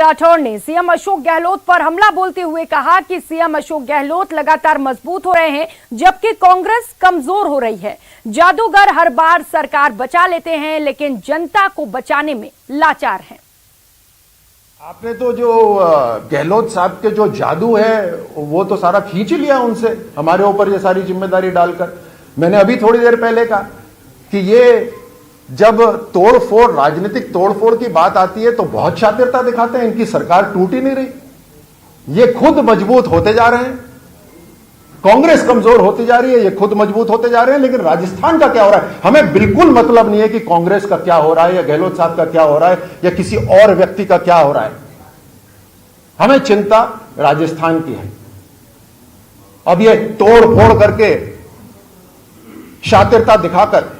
राठौड़ ने सीएम अशोक गहलोत पर हमला बोलते हुए कहा कि सीएम अशोक गहलोत लगातार मजबूत हो रहे हैं जबकि कांग्रेस कमजोर हो रही है। जादूगर हर बार सरकार बचा लेते हैं लेकिन जनता को बचाने में लाचार हैं। आपने तो जो गहलोत साहब के जो जादू है वो तो सारा खींच लिया उनसे, हमारे ऊपर ये सारी जिम्मेदारी डालकर। मैंने अभी थोड़ी देर पहले कहा कि ये जब तोड़फोड़, राजनीतिक तोड़फोड़ की बात आती है तो बहुत शातिरता दिखाते हैं। इनकी सरकार टूट ही नहीं रही, ये खुद मजबूत होते जा रहे हैं। कांग्रेस कमजोर होती जा रही है, ये खुद मजबूत होते जा रहे हैं। लेकिन राजस्थान का क्या हो रहा है, हमें बिल्कुल मतलब नहीं है कि कांग्रेस का क्या हो रहा है या गहलोत साहब का क्या हो रहा है या किसी और व्यक्ति का क्या हो रहा है। हमें चिंता राजस्थान की है। अब ये तोड़ फोड़ करके, शातिरता दिखाकर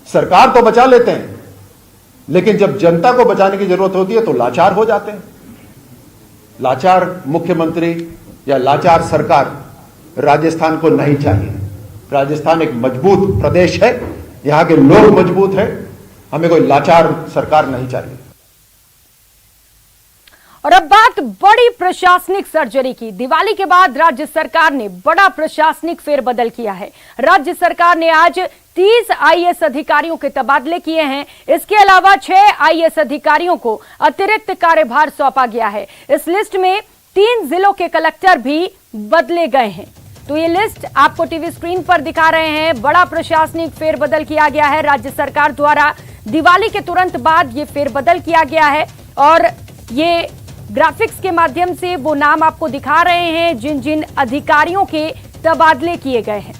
सरकार तो बचा लेते हैं, लेकिन जब जनता को बचाने की जरूरत होती है तो लाचार हो जाते हैं। लाचार मुख्यमंत्री या लाचार सरकार राजस्थान को नहीं चाहिए। राजस्थान एक मजबूत प्रदेश है, यहां के लोग मजबूत हैं, हमें कोई लाचार सरकार नहीं चाहिए। और अब बात बड़ी प्रशासनिक सर्जरी की। दिवाली के बाद राज्य सरकार ने बड़ा प्रशासनिक फेरबदल किया है। राज्य सरकार ने आज 30 आईएएस अधिकारियों के तबादले किए हैं। इसके अलावा 6 आईएएस अधिकारियों को अतिरिक्त कार्यभार सौंपा गया है। इस लिस्ट में 3 जिलों के कलेक्टर भी बदले गए हैं। तो ये लिस्ट आपको टीवी स्क्रीन पर दिखा रहे हैं। बड़ा प्रशासनिक फेरबदल किया गया है राज्य सरकार द्वारा। दिवाली के तुरंत बाद ये फेरबदल किया गया है और ये ग्राफिक्स के माध्यम से वो नाम आपको दिखा रहे हैं जिन जिन अधिकारियों के तबादले किए गए हैं।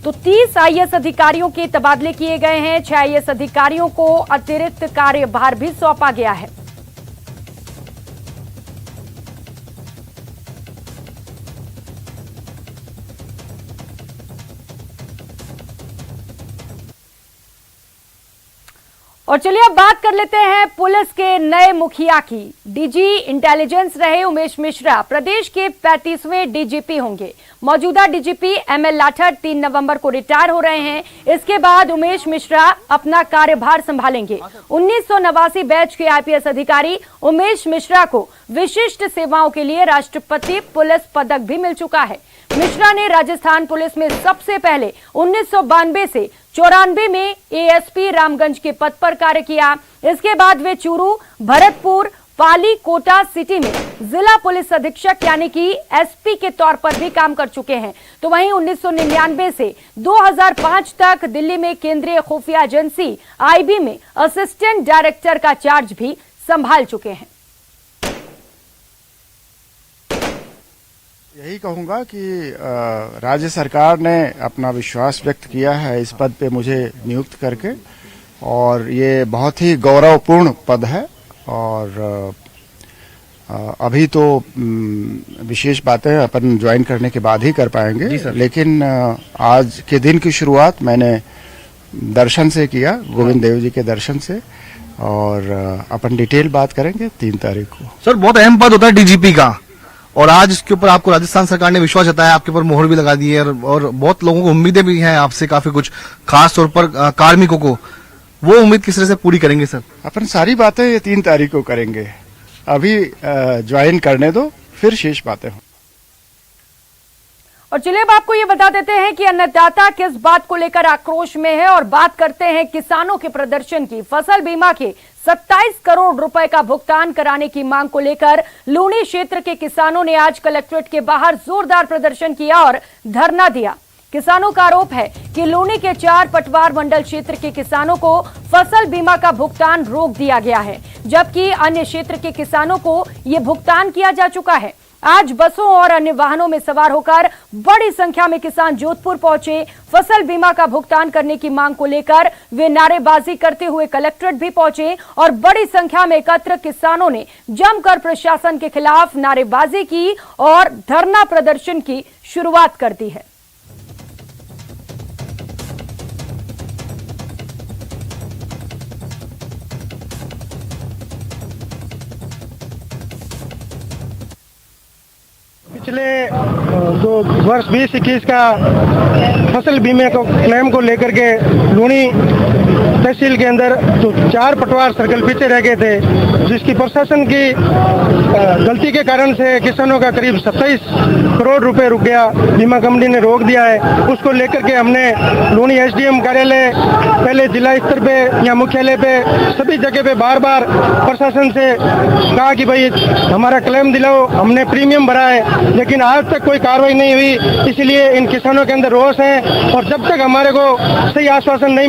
तो 30 आईएएस अधिकारियों के तबादले किए गए हैं। 6 आईएएस अधिकारियों को अतिरिक्त कार्यभार भी सौंपा गया है। और चलिए अब बात कर लेते हैं पुलिस के नए मुखिया की। डीजी इंटेलिजेंस रहे उमेश मिश्रा प्रदेश के 35वें डीजीपी होंगे। मौजूदा डीजीपी एमएल लाठर 3 नवंबर को रिटायर हो रहे हैं। इसके बाद उमेश मिश्रा अपना कार्यभार संभालेंगे। 1989 बैच के आईपीएस अधिकारी उमेश मिश्रा को विशिष्ट सेवाओं के लिए राष्ट्रपति पुलिस पदक भी मिल चुका है। मिश्रा ने राजस्थान पुलिस में सबसे पहले 1992 से 94 में एएसपी रामगंज के पद पर कार्य किया। इसके बाद वे चूरू, भरतपुर, पाली, कोटा सिटी में जिला पुलिस अधीक्षक यानी कि एसपी के तौर पर भी काम कर चुके हैं। तो वहीं 1999 से 2005 तक दिल्ली में केंद्रीय खुफिया एजेंसी आईबी में असिस्टेंट डायरेक्टर का चार्ज भी संभाल चुके हैं। यही कहूंगा कि राज्य सरकार ने अपना विश्वास व्यक्त किया है इस पद पे मुझे नियुक्त करके, और ये बहुत ही गौरवपूर्ण पद है। और अभी तो विशेष बातें अपन ज्वाइन करने के बाद ही कर पाएंगे, लेकिन आज के दिन की शुरुआत मैंने दर्शन से किया, गोविंद देव जी के दर्शन से, और अपन डिटेल बात करेंगे 3 तारीख को। सर, बहुत अहम पद होता है डीजीपी का, और आज इसके ऊपर आपको राजस्थान सरकार ने विश्वास जताया, आपके ऊपर मोहर भी लगा दी है, और बहुत लोगों को उम्मीदें भी हैं आपसे, काफी कुछ, खास तौर पर कार्मिकों को। वो उम्मीद किस तरह से पूरी करेंगे सर? अपन सारी बातें ये 3 तारीख को करेंगे। अभी ज्वाइन करने दो, फिर शेष बातें हों। और चलिए अब आपको ये बता देते हैं कि अन्नदाता किस बात को लेकर आक्रोश में है, और बात करते हैं किसानों के प्रदर्शन की। फसल बीमा के 27 करोड़ रुपए का भुगतान कराने की मांग को लेकर लूणी क्षेत्र के किसानों ने आज कलेक्ट्रेट के बाहर जोरदार प्रदर्शन किया और धरना दिया। किसानों का आरोप है कि लूणी के 4 पटवार मंडल क्षेत्र के किसानों को फसल बीमा का भुगतान रोक दिया गया है, जबकि अन्य क्षेत्र के किसानों को यह भुगतान किया जा चुका है। आज बसों और अन्य वाहनों में सवार होकर बड़ी संख्या में किसान जोधपुर पहुंचे। फसल बीमा का भुगतान करने की मांग को लेकर वे नारेबाजी करते हुए कलेक्ट्रेट भी पहुंचे और बड़ी संख्या में एकत्र किसानों ने जमकर प्रशासन के खिलाफ नारेबाजी की और धरना प्रदर्शन की शुरुआत कर दी है। पिछले जो वर्ष 2021 का फसल बीमे को क्लेम को लेकर के लूणी तहसील के अंदर जो 4 पटवार सर्कल पीछे रह गए थे, जिसकी प्रशासन की गलती के कारण से किसानों का करीब 27 करोड़ रुपए रुक गया, बीमा कंपनी ने रोक दिया है। उसको लेकर के हमने लूनी एसडीएम कार्यालय, पहले जिला स्तर पे या मुख्यालय पे, सभी जगह पे बार बार प्रशासन से कहा कि भाई हमारा क्लेम दिलाओ, हमने प्रीमियम भरा है, लेकिन आज तक कोई कार्रवाई नहीं हुई। इसलिए इन किसानों के अंदर रोष है और जब तक हमारे को सही आश्वासन नहीं